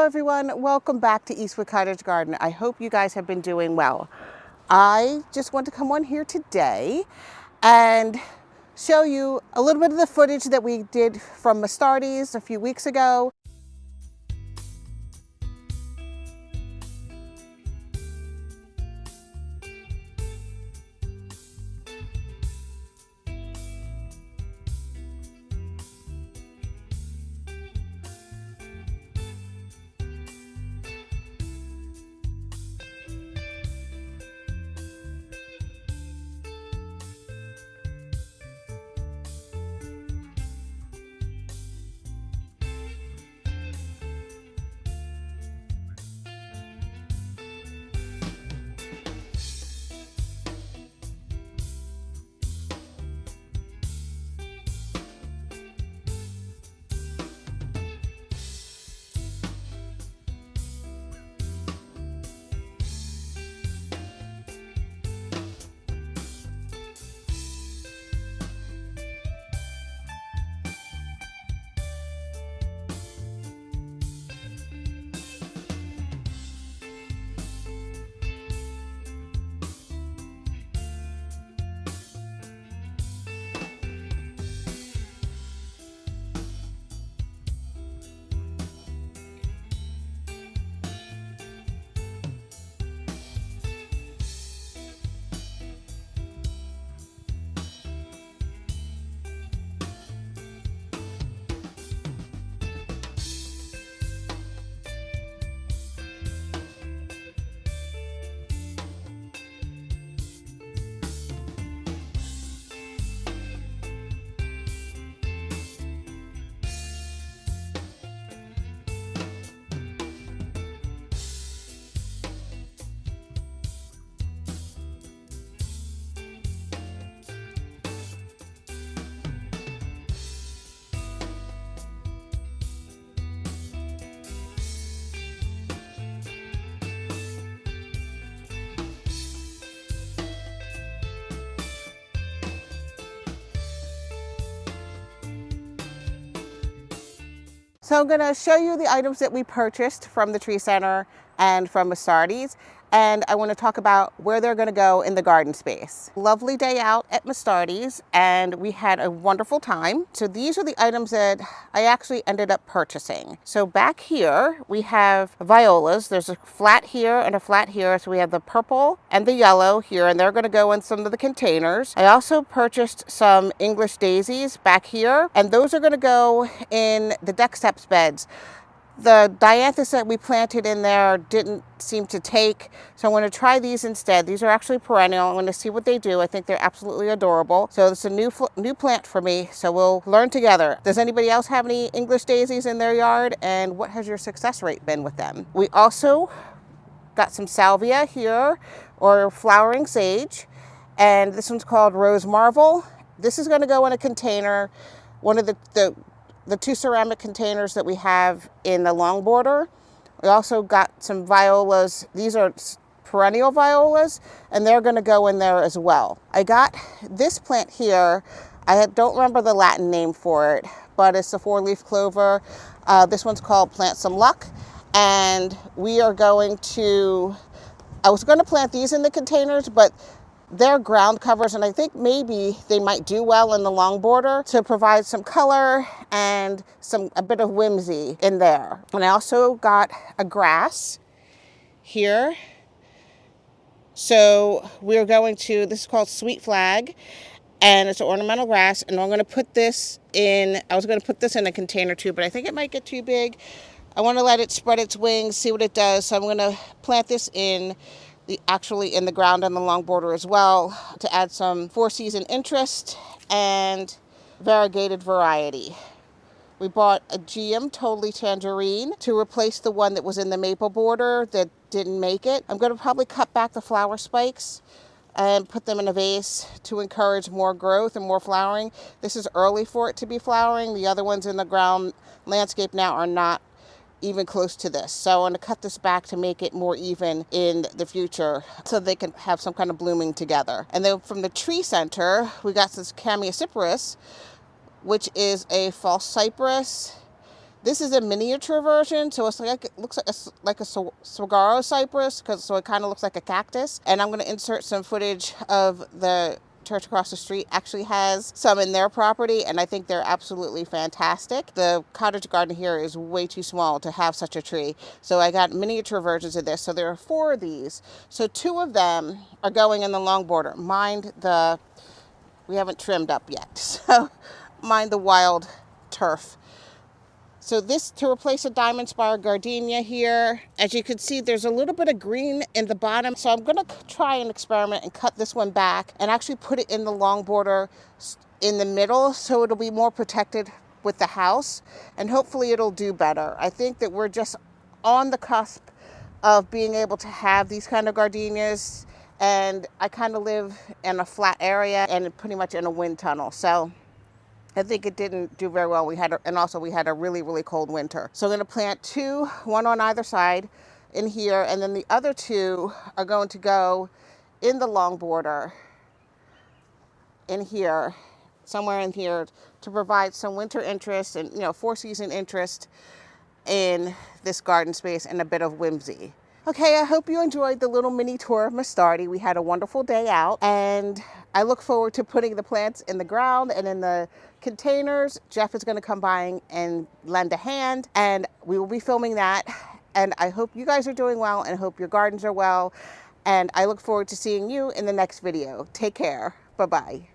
Hello everyone, welcome back to Eastwick Cottage Garden. I hope you guys have been doing well. I just want to come on here today and show you a little bit of the footage that we did from Mostardi's a few weeks ago. So I'm going to show you the items that we purchased from the Tree Center and from Mostardi's, and I want to talk about where they're going to go in the garden space. Lovely day out at Mostardi's, and we had a wonderful time. So these are the items that I actually ended up purchasing. So back here we have violas. There's a flat here and a flat here. So we have the purple and the yellow here, and they're going to go in some of the containers. I also purchased some English daisies back here, and those are going to go in the deck steps beds. The dianthus that we planted in there didn't seem to take, so I'm going to try these instead. These are actually perennial. I'm going to see what they do. I think they're absolutely adorable. So it's a new plant for me, so we'll learn together. Does anybody else have any English daisies in their yard, and what has your success rate been with them? We also got some salvia here, or flowering sage, and this one's called Rose Marvel. This is going to go in a container, one of the two ceramic containers that we have in the long border. We also got some violas. These are perennial violas, and they're going to go in there as well. I got this plant here. I don't remember the Latin name for it, but it's a 4-leaf clover. This one's called Plant Some Luck, and we are going to, I was going to plant these in the containers, but they're ground covers, and I think maybe they might do well in the long border to provide some color and a bit of whimsy in there. And I also got a grass here. So we're going to, this is called Sweet Flag, and it's an ornamental grass, and I'm going to put this in, I was going to put this in a container too, but I think it might get too big. I want to let it spread its wings, see what it does. So I'm going to plant this actually in the ground on the long border as well, to add some 4-season interest and variegated variety. We bought a GM Totally Tangerine to replace the one that was in the maple border that didn't make it. I'm going to probably cut back the flower spikes and put them in a vase to encourage more growth and more flowering. This is early for it to be flowering. The other ones in the ground landscape now are not even close to this. So I'm going to cut this back to make it more even in the future so they can have some kind of blooming together. And then from the Tree Center, we got this Camiacyparis, which is a false cypress This is a miniature version, so it's like, it looks like a saguaro cypress, so it kind of looks like a cactus. And I'm going to insert some footage of the church across the street. Actually has some in their property, and I think they're absolutely fantastic. The cottage garden here is way too small to have such a tree, so I got miniature versions of this. So there are 4 of these. So 2 of them are going in the long border. We haven't trimmed up yet, so mind the wild turf. So this to replace a diamond spire gardenia here. As you can see, there's a little bit of green in the bottom. So I'm gonna try an experiment and cut this one back and actually put it in the long border in the middle, so it'll be more protected with the house, and hopefully it'll do better. I think that we're just on the cusp of being able to have these kind of gardenias, and I kind of live in a flat area and pretty much in a wind tunnel. So I think it didn't do very well. We had a really, really cold winter. So I'm going to plant 2, one on either side in here, and then the other 2 are going to go in the long border in here, somewhere in here, to provide some winter interest and, 4-season interest in this garden space and a bit of whimsy. Okay, I hope you enjoyed the little mini tour of Mostardi. We had a wonderful day out, and I look forward to putting the plants in the ground and in the containers. Jeff is going to come by and lend a hand, and we will be filming that. And I hope you guys are doing well, and hope your gardens are well. And I look forward to seeing you in the next video. Take care. Bye-bye.